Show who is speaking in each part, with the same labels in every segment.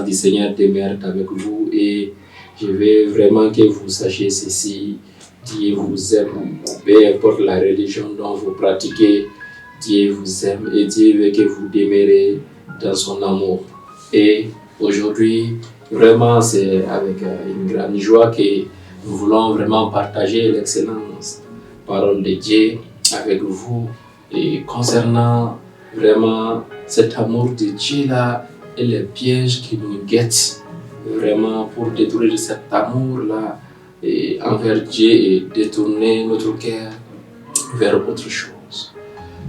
Speaker 1: Du Seigneur demeure avec vous et je veux vraiment que vous sachiez ceci. Dieu vous aime, peu importe la religion dont vous pratiquez, Dieu vous aime et Dieu veut que vous demeurez dans son amour. Et aujourd'hui, vraiment, c'est avec une grande joie que nous voulons vraiment partager l'excellente parole de Dieu avec vous et concernant vraiment cet amour de Dieu-là et les pièges qui nous guettent vraiment pour détruire cet amour-là envers Dieu et détourner notre cœur vers autre chose.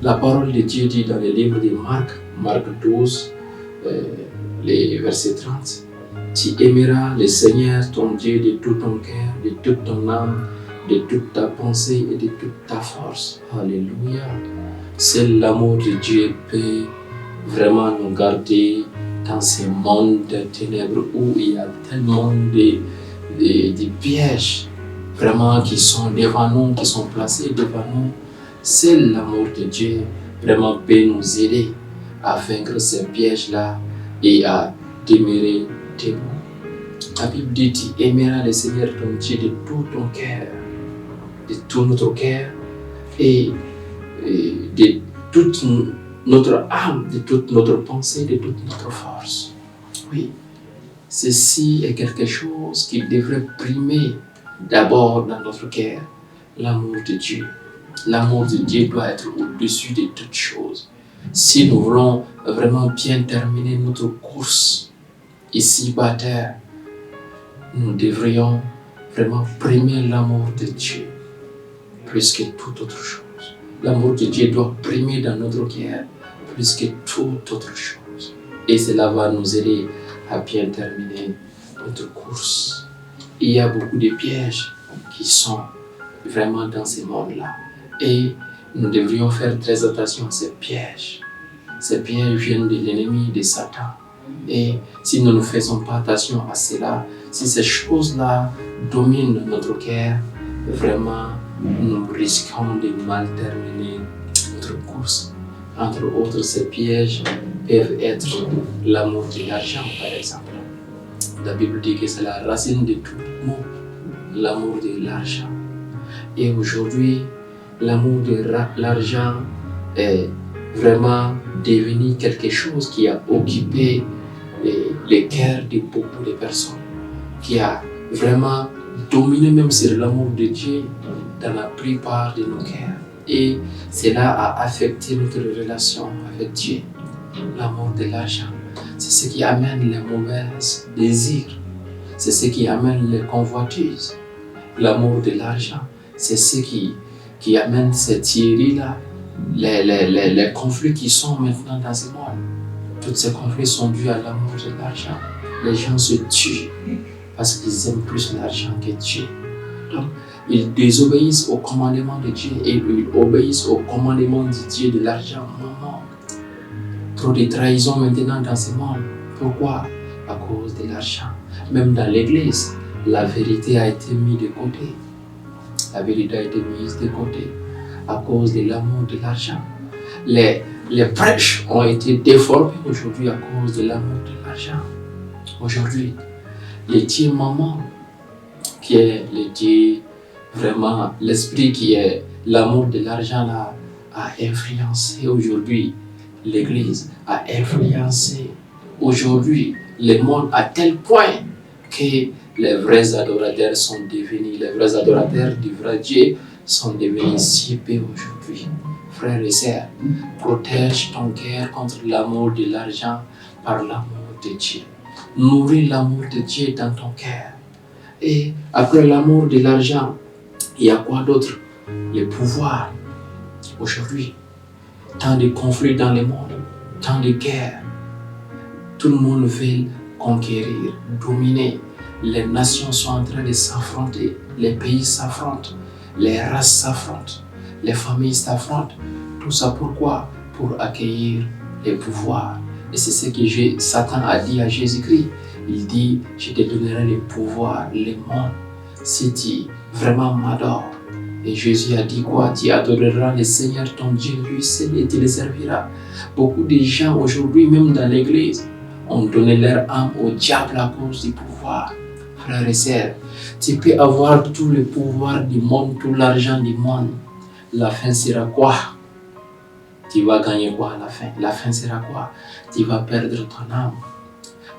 Speaker 1: La parole de Dieu dit dans le livre de Marc 12, les versets 30, « Tu aimeras le Seigneur ton Dieu de tout ton cœur, de toute ton âme, de toute ta pensée et de toute ta force. » Alléluia. Seul l'amour de Dieu peut vraiment nous garder dans ce monde de ténèbres où il y a tellement de pièges vraiment qui sont devant nous, qui sont placés devant nous. Seul l'amour de Dieu vraiment peut nous aider à vaincre ces pièges-là et à demeurer debout. La Bible dit, tu aimeras le Seigneur ton Dieu de tout ton cœur, de tout notre cœur et de toute notre âme, de toute notre pensée, de toute notre force. Oui, ceci est quelque chose qui devrait primer d'abord dans notre cœur, l'amour de Dieu. L'amour de Dieu doit être au-dessus de toutes choses. Si nous voulons vraiment bien terminer notre course ici bas terre, nous devrions vraiment primer l'amour de Dieu plus que toute autre chose. L'amour de Dieu doit primer dans notre cœur plus que toute autre chose. Et cela va nous aider à bien terminer notre course. Il y a beaucoup de pièges qui sont vraiment dans ce monde-là. Et nous devrions faire très attention à ces pièges. Ces pièges viennent de l'ennemi, de Satan. Et si nous ne faisons pas attention à cela, si ces choses-là dominent notre cœur, vraiment, nous risquons de mal terminer notre course. Entre autres, ces pièges peuvent être l'amour de l'argent, par exemple. La Bible dit que c'est la racine de tout mot, l'amour de l'argent. Et aujourd'hui, l'amour de l'argent est vraiment devenu quelque chose qui a occupé les cœurs de beaucoup de personnes, qui a vraiment dominé même sur l'amour de Dieu dans la plupart de nos cœurs. Et cela a affecté notre relation avec Dieu. L'amour de l'argent, c'est ce qui amène les mauvais désirs, c'est ce qui amène les convoitises. L'amour de l'argent, c'est ce qui amène ces tueries-là, les conflits qui sont maintenant dans ce monde. Tous ces conflits sont dus à l'amour de l'argent. Les gens se tuent parce qu'ils aiment plus l'argent que Dieu. Donc, ils désobéissent au commandement de Dieu et ils obéissent au commandement du Dieu de l'argent. Non. Trop de trahison maintenant dans ce monde. Pourquoi? À cause de l'argent. Même dans l'église, la vérité a été mise de côté. La vérité a été mise de côté à cause de l'amour de l'argent. Les prêches ont été déformés aujourd'hui à cause de l'amour de l'argent. Aujourd'hui, le Dieu maman, qui est le Dieu, vraiment l'esprit qui est l'amour de l'argent là, a influencé aujourd'hui l'église, a influencé aujourd'hui le monde à tel point que les vrais adorateurs sont devenus, les vrais adorateurs du vrai Dieu sont devenus si peu aujourd'hui. Frères et sœurs, protège ton cœur contre l'amour de l'argent par l'amour de Dieu. Nourris l'amour de Dieu dans ton cœur. Et après l'amour de l'argent, il y a quoi d'autre? Le pouvoir. Aujourd'hui, tant de conflits dans le monde, tant de guerres. Tout le monde veut conquérir, dominer. Les nations sont en train de s'affronter. Les pays s'affrontent. Les races s'affrontent. Les familles s'affrontent. Tout ça pourquoi? Pour accueillir les pouvoirs. Et c'est ce que Satan a dit à Jésus-Christ. Il dit, je te donnerai le pouvoir, le monde, si tu vraiment m'adores. Et Jésus a dit quoi? Tu adoreras le Seigneur ton Dieu, lui seul, et tu le serviras. Beaucoup de gens aujourd'hui, même dans l'église, ont donné leur âme au diable à cause du pouvoir. Frères et sœurs, tu peux avoir tout le pouvoir du monde, tout l'argent du monde. La fin sera quoi? Tu vas gagner quoi à la fin? La fin sera quoi? Tu vas perdre ton âme.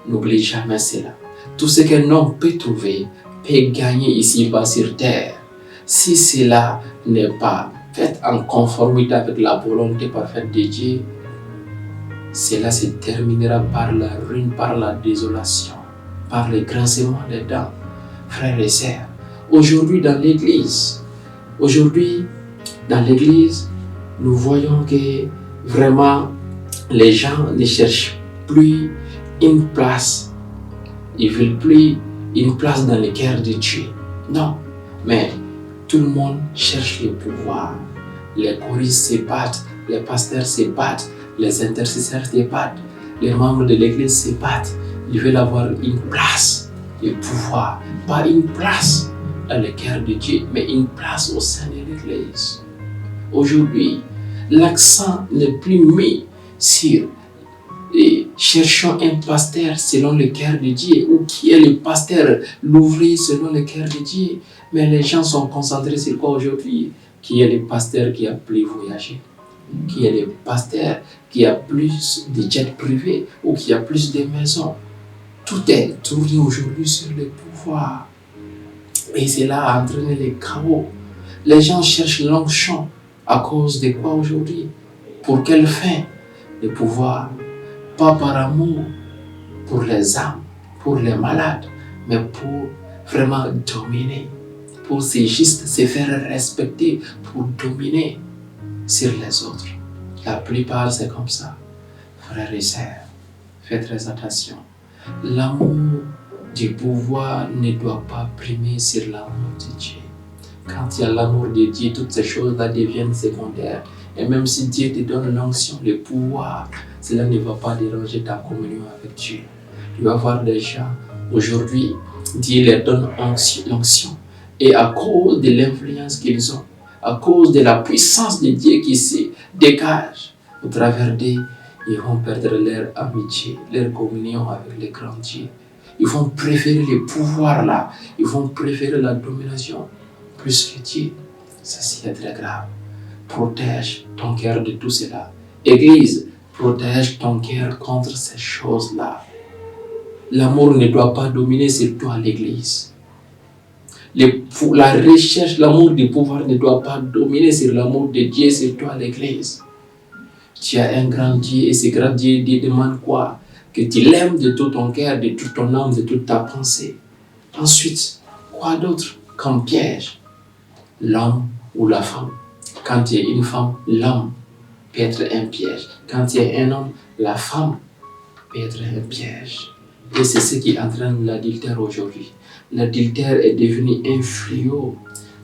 Speaker 1: N'oublie jamais cela. Tout ce qu'un homme peut trouver, peut gagner ici-bas sur terre. Si cela n'est pas fait en conformité avec la volonté parfaite de Dieu, cela se terminera par la ruine, par la désolation, par le grincement des dents. Frères et sœurs, aujourd'hui dans l'église, nous voyons que vraiment les gens ne cherchent plus une place. Ils ne veulent plus une place dans le cœur de Dieu. Non, mais tout le monde cherche le pouvoir. Les choristes se battent, les pasteurs se battent, les intercesseurs se battent, les membres de l'église se battent. Ils veulent avoir une place, le pouvoir. Pas une place dans le cœur de Dieu, mais une place au sein de l'église. Aujourd'hui, l'accent n'est plus mis sur cherchons un pasteur selon le cœur de Dieu, ou qui est le pasteur, l'ouvrier selon le cœur de Dieu. Mais les gens sont concentrés sur quoi aujourd'hui? Qui est le pasteur qui a plus voyagé? Qui est le pasteur qui a plus de jets privés ou qui a plus de maisons? Tout est tourné aujourd'hui sur le pouvoir. Et cela a entraîné le chaos. Les gens cherchent l'onction. À cause de quoi aujourd'hui? Pour quelle fin? Le pouvoir. Pas par amour pour les âmes, pour les malades, mais pour vraiment dominer. Pour juste se faire respecter, pour dominer sur les autres. La plupart, c'est comme ça. Frères et sœurs, faites très attention. L'amour du pouvoir ne doit pas primer sur l'amour de Dieu. Quand il y a l'amour de Dieu, toutes ces choses-là deviennent secondaires. Et même si Dieu te donne l'onction, le pouvoir, cela ne va pas déranger ta communion avec Dieu. Tu vas voir des gens, aujourd'hui, Dieu leur donne l'onction. Et à cause de l'influence qu'ils ont, à cause de la puissance de Dieu qui se dégage au travers d'eux, ils vont perdre leur amitié, leur communion avec le grand Dieu. Ils vont préférer le pouvoir là, ils vont préférer la domination plus que Dieu. Ceci est très grave. Protège ton cœur de tout cela. Église, protège ton cœur contre ces choses-là. L'amour ne doit pas dominer sur toi, l'église. La recherche, l'amour du pouvoir ne doit pas dominer sur l'amour de Dieu sur toi, l'église. Tu as un grand Dieu et ce grand Dieu demande quoi? Que tu l'aimes de tout ton cœur, de toute ton âme, de toute ta pensée. Ensuite, quoi d'autre comme piège? L'homme ou la femme. Quand tu es une femme, l'homme peut être un piège. Quand tu es un homme, la femme peut être un piège. Et c'est ce qui entraîne l'adultère aujourd'hui. L'adultère est devenu un fléau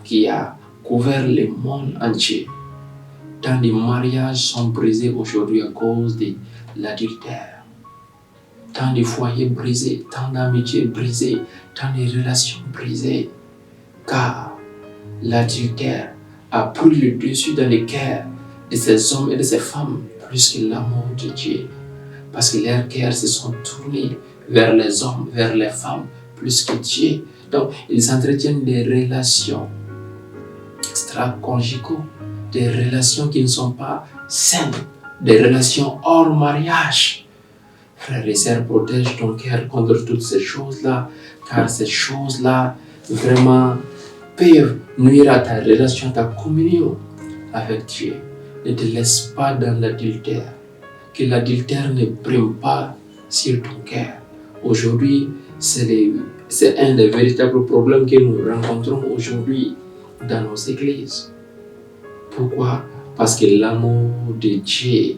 Speaker 1: qui a couvert le monde entier. Tant de mariages sont brisés aujourd'hui à cause de l'adultère. Tant de foyers brisés, tant d'amitiés brisées, tant de relations brisées. Car l'adultère a pris le dessus dans les cœurs de ces hommes et de ces femmes plus que l'amour de Dieu. Parce que leurs cœurs se sont tournés vers les hommes, vers les femmes, plus que Dieu. Donc, ils entretiennent des relations extra-conjugaux, des relations qui ne sont pas saines, des relations hors mariage. Frères et sœurs, protège ton cœur contre toutes ces choses-là, car ces choses-là, vraiment, peuvent nuire à ta relation, à ta communion avec Dieu. Ne te laisse pas dans l'adultère. Que l'adultère ne prime pas sur ton cœur. Aujourd'hui, c'est un des véritables problèmes que nous rencontrons aujourd'hui dans nos églises. Pourquoi? Parce que l'amour de Dieu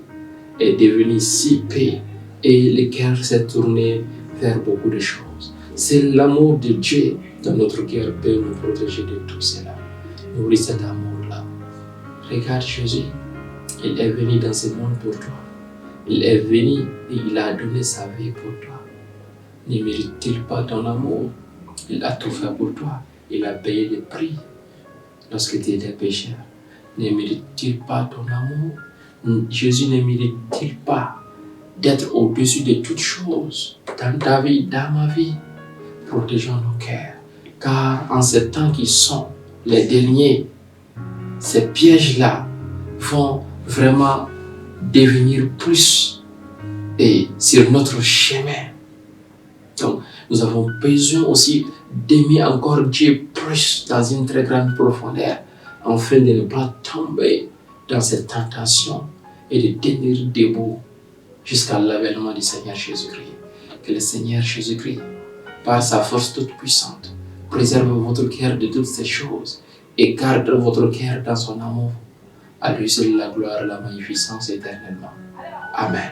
Speaker 1: est devenu si peu et le cœur s'est tourné vers beaucoup de choses. C'est l'amour de Dieu dans notre cœur peut nous protéger de tout cela. N'oublie cet amour-là. Regarde Jésus, il est venu dans ce monde pour toi. Il est venu et il a donné sa vie pour toi. Ne mérite-t-il pas ton amour? Il a tout fait pour toi. Il a payé le prix lorsque tu étais pécheur. Ne mérite-t-il pas ton amour? Jésus ne mérite-t-il pas d'être au-dessus de toutes choses, dans ta vie, dans ma vie. Protégeons nos cœurs, car en ces temps qui sont les derniers, ces pièges-là vont vraiment devenir plus et sur notre chemin. Donc, nous avons besoin aussi d'aimer encore Dieu plus dans une très grande profondeur, afin de ne pas tomber dans cette tentation et de tenir debout jusqu'à l'avènement du Seigneur Jésus-Christ. Que le Seigneur Jésus-Christ, par sa force toute puissante, préserve votre cœur de toutes ces choses et garde votre cœur dans son amour. À lui seul la gloire et la magnificence éternellement. Amen.